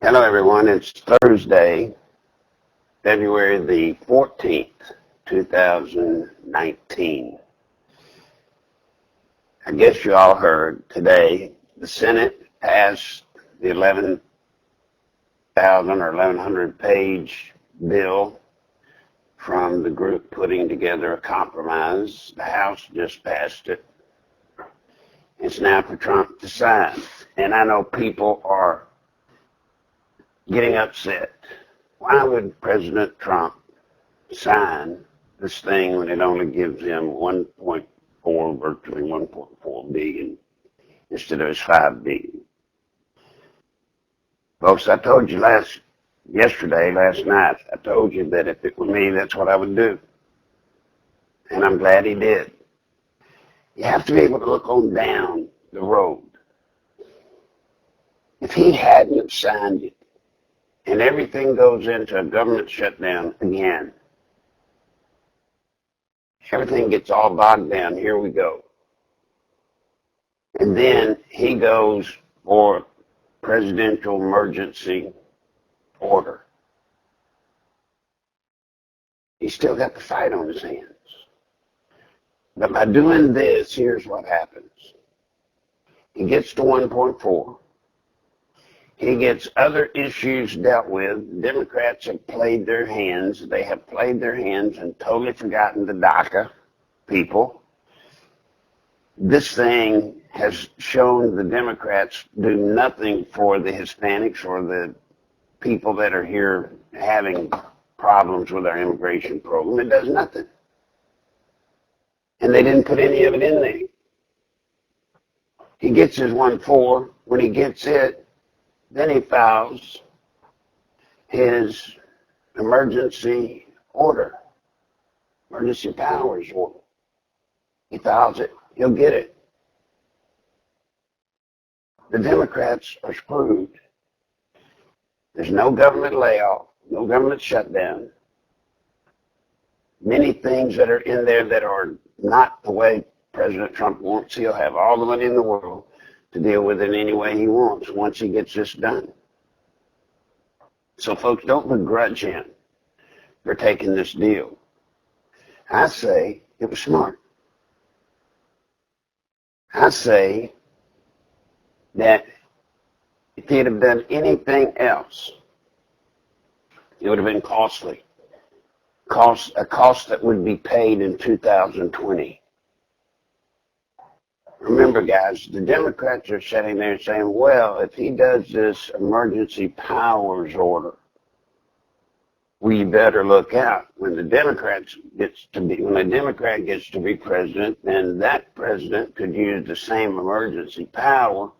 Hello, everyone. It's Thursday, February the 14th, 2019. I guess you all heard today the Senate passed the 11,000 or 1,100 page bill from the group putting together a compromise. The House just passed it. It's now for Trump to sign. And I know people are getting upset. Why would President Trump sign this thing when it only gives him 1.4, virtually 1.4 billion instead of his 5 billion? Folks, I told you last night, I told you that if it were me, that's what I would do. And I'm glad he did. You have to be able to look on down the road. If he hadn't signed it, and everything goes into a government shutdown again, everything gets all bogged down, here we go. And then he goes for presidential emergency order. He's still got the fight on his hands. But by doing this, here's what happens. He gets to 1.4. He gets other issues dealt with. Democrats have played their hands. They have played their hands and totally forgotten the DACA people. This thing has shown the Democrats do nothing for the Hispanics or the people that are here having problems with our immigration program. It does nothing. And they didn't put any of it in there. He gets his 1.4. When he gets it, then he files his emergency order, emergency powers order. He files it, he'll get it. The Democrats are screwed. There's no government layoff, no government shutdown. Many things that are in there that are not the way President Trump wants. He'll have all the money in the world to deal with it any way he wants once he gets this done. So folks, don't begrudge him for taking this deal. I say it was smart. I say that if he'd have done anything else, it would have been costly. A cost that would be paid in 2020. Remember, guys, the Democrats are sitting there saying, well, if he does this emergency powers order, we better look out. When a Democrat gets to be president, then that president could use the same emergency power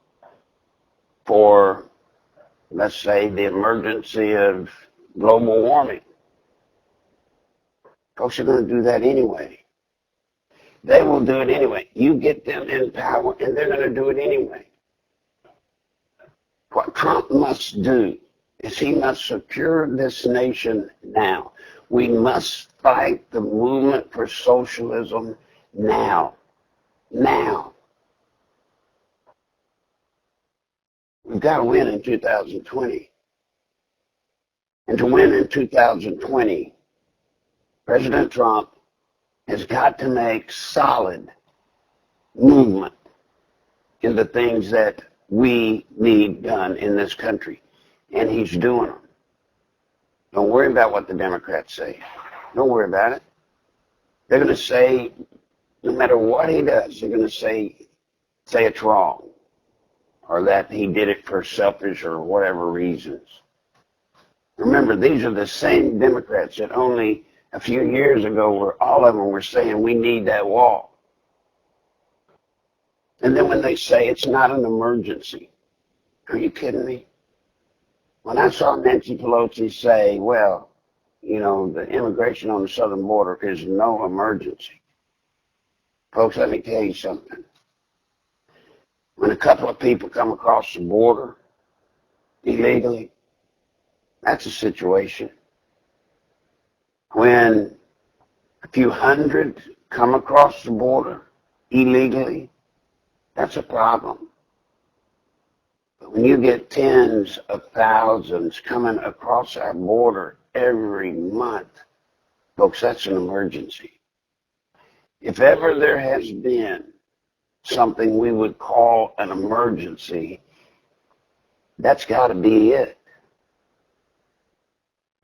for, let's say, the emergency of global warming. Folks are going to do that anyway. They will do it anyway. You get them in power, and they're going to do it anyway. What Trump must do is he must secure this nation now. We must fight the movement for socialism now. Now. We've got to win in 2020. And to win in 2020, President Trump has got to make solid movement in the things that we need done in this country. And he's doing them. Don't worry about what the Democrats say. Don't worry about it. They're going to say, no matter what he does, they're going to say it's wrong, or that he did it for selfish or whatever reasons. Remember, these are the same Democrats that only a few years ago all of them were saying we need that wall. And then when they say it's not an emergency, are you kidding me? When I saw Nancy Pelosi say, well, you know, the immigration on the southern border is no emergency. Folks, let me tell you something. When a couple of people come across the border illegally, that's a situation. When a few hundred come across the border illegally, that's a problem. But when you get tens of thousands coming across our border every month, folks, that's an emergency. If ever there has been something we would call an emergency, that's got to be it.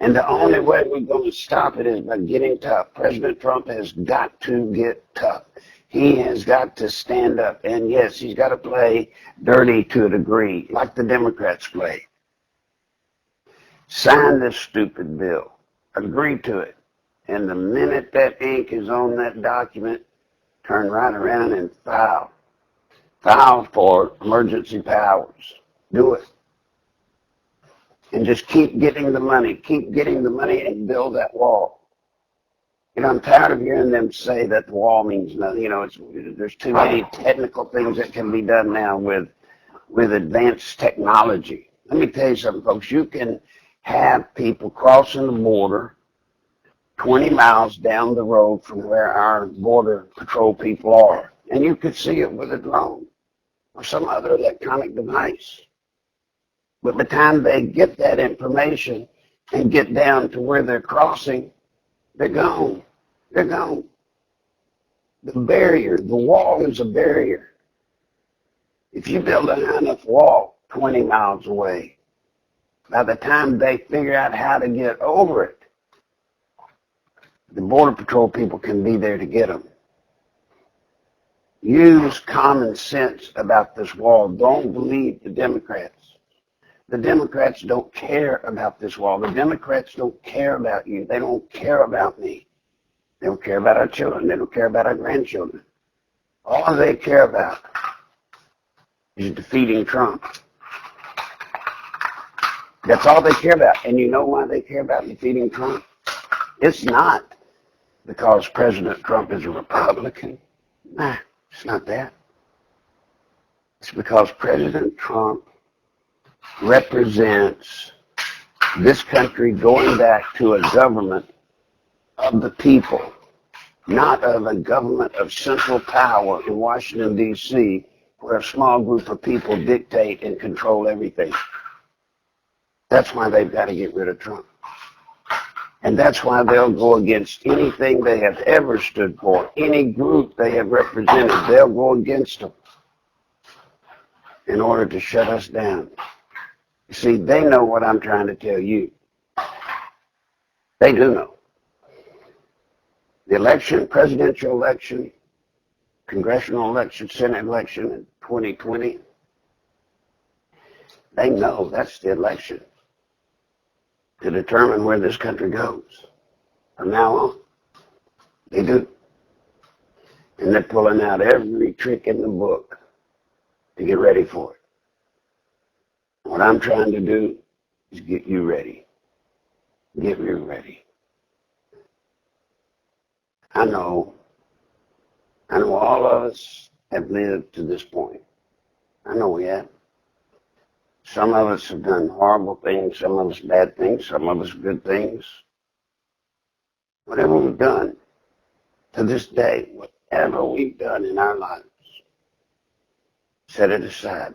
And the only way we're going to stop it is by getting tough. President Trump has got to get tough. He has got to stand up. And yes, he's got to play dirty to a degree, like the Democrats play. Sign this stupid bill. Agree to it. And the minute that ink is on that document, turn right around and file. File for emergency powers. Do it. And just keep getting the money. Keep getting the money and build that wall. You know, I'm tired of hearing them say that the wall means nothing. You know, there's too many technical things that can be done now with advanced technology. Let me tell you something, folks. You can have people crossing the border 20 miles down the road from where our border patrol people are. And you could see it with a drone or some other electronic device. But by the time they get that information and get down to where they're crossing, they're gone. They're gone. The barrier, the wall is a barrier. If you build a high enough wall 20 miles away, by the time they figure out how to get over it, the Border Patrol people can be there to get them. Use common sense about this wall. Don't believe the Democrats. The Democrats don't care about this wall. The Democrats don't care about you. They don't care about me. They don't care about our children. They don't care about our grandchildren. All they care about is defeating Trump. That's all they care about. And you know why they care about defeating Trump? It's not because President Trump is a Republican. Nah, it's not that. It's because President Trump represents this country going back to a government of the people, not of a government of central power in Washington, D.C., where a small group of people dictate and control everything. That's why they've got to get rid of Trump. And that's why they'll go against anything they have ever stood for, any group they have represented. They'll go against them in order to shut us down. You see, they know what I'm trying to tell you. They do know. The election, presidential election, congressional election, Senate election in 2020, they know that's the election to determine where this country goes from now on. They do. And they're pulling out every trick in the book to get ready for it. What I'm trying to do is get you ready. Get you ready. I know all of us have lived to this point. I know we have. Some of us have done horrible things, some of us bad things, some of us good things. Whatever we've done to this day, whatever we've done in our lives, set it aside.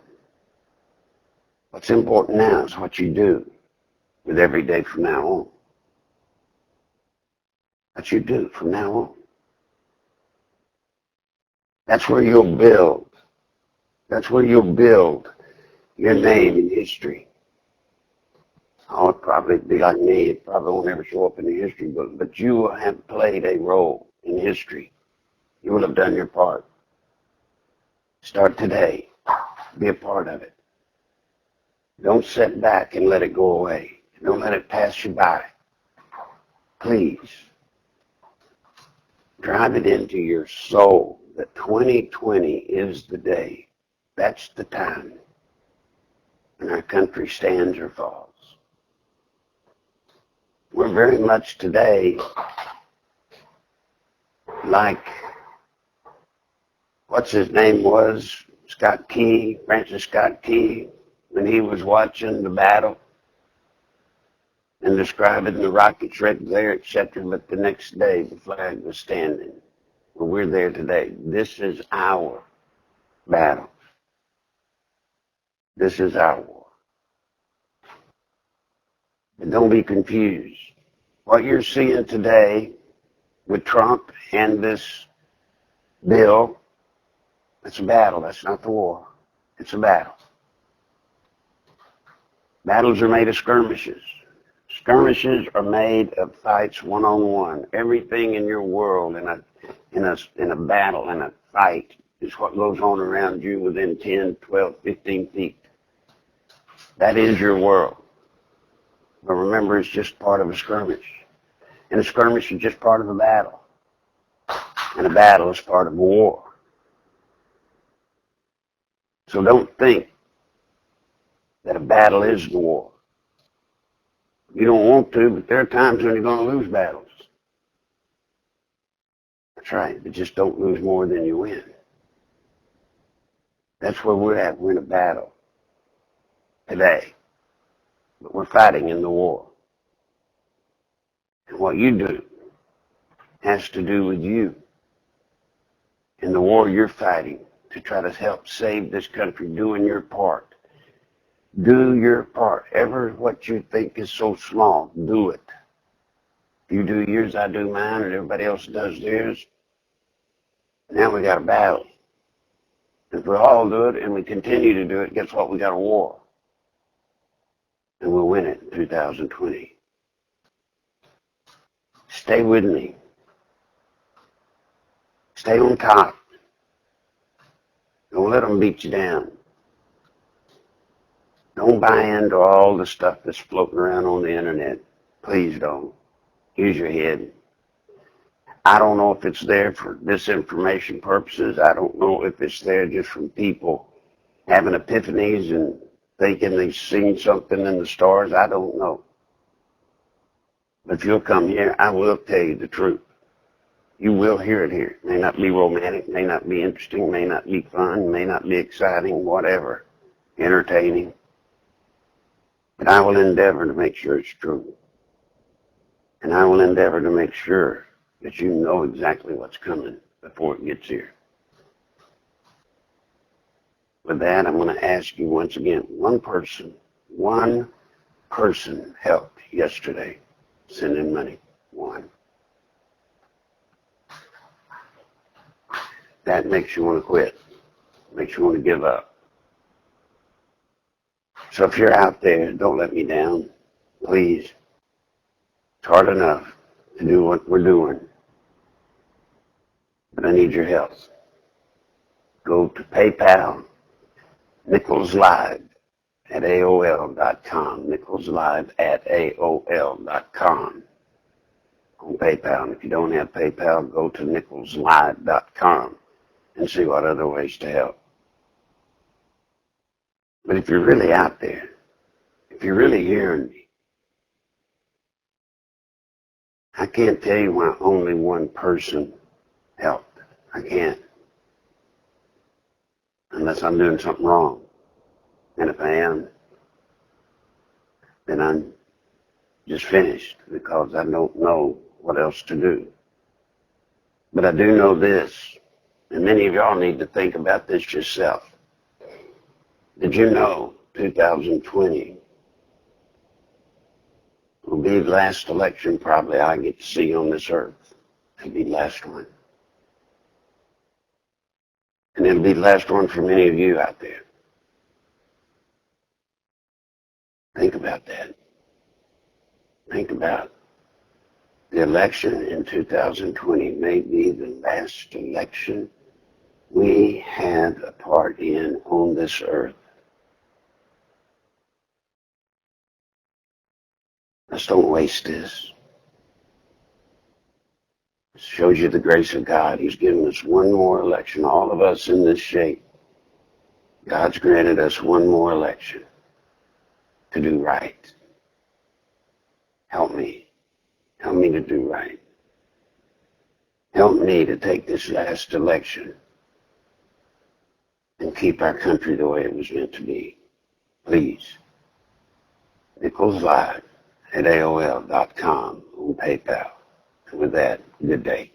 What's important now is what you do with every day from now on. What you do from now on. That's where you'll build. That's where you'll build your name in history. Oh, it'll probably be like me. It probably won't ever show up in the history book, but you will have played a role in history. You will have done your part. Start today. Be a part of it. Don't sit back and let it go away. Don't let it pass you by. Please. Drive it into your soul that 2020 is the day. That's the time when our country stands or falls. We're very much today like, what's his name was, Francis Scott Key, when he was watching the battle and describing the rockets right there, etc. But the next day, the flag was standing. Well, we're there today. This is our battle. This is our war. And don't be confused. What you're seeing today with Trump and this bill, it's a battle. That's not the war. It's a battle. Battles are made of skirmishes. Skirmishes are made of fights one-on-one. Everything in your world in a battle, in a fight, is what goes on around you within 10, 12, 15 feet. That is your world. But remember, it's just part of a skirmish. And a skirmish is just part of a battle. And a battle is part of a war. So don't think that a battle is the war. You don't want to, but there are times when you're going to lose battles. That's right, but just don't lose more than you win. That's where we're at. We're in a battle today. But we're fighting in the war. And what you do has to do with you. In the war you're fighting to try to help save this country, doing your part. Do your part. Ever what you think is so small, do it. You do yours, I do mine, and everybody else does theirs. Now we got a battle. If we all do it and we continue to do it, guess what? We got a war. And we'll win it in 2020. Stay with me. Stay on top. Don't let them beat you down. Don't buy into all the stuff that's floating around on the internet. Please don't. Use your head. I don't know if it's there for disinformation purposes. I don't know if it's there just from people having epiphanies and thinking they've seen something in the stars. I don't know. But if you'll come here, I will tell you the truth. You will hear it here. It may not be romantic, may not be interesting, may not be fun, may not be exciting, whatever, entertaining. But I will endeavor to make sure it's true. And I will endeavor to make sure that you know exactly what's coming before it gets here. With that, I'm going to ask you once again, one person helped yesterday send in money. One. That makes you want to quit. Makes you want to give up. So if you're out there, don't let me down. Please. It's hard enough to do what we're doing. But I need your help. Go to PayPal, Nichols Live at AOL.com. Nichols Live at AOL.com. On PayPal. And if you don't have PayPal, go to NicholsLive.com and see what other ways to help. But if you're really out there, if you're really hearing me, I can't tell you why only one person helped. I can't. Unless I'm doing something wrong. And if I am, then I'm just finished because I don't know what else to do. But I do know this, and many of y'all need to think about this yourself. Did you know 2020 will be the last election probably I get to see on this earth? It'll be the last one. And it'll be the last one for many of you out there. Think about that. Think about the election in 2020 may be the last election we had a part in on this earth. Let's don't waste this. It shows you the grace of God. He's given us one more election, all of us in this shape. God's granted us one more election to do right. Help me. Help me to do right. Help me to take this last election and keep our country the way it was meant to be. Please. Nichols Live at AOL.com on PayPal. And with that, good day.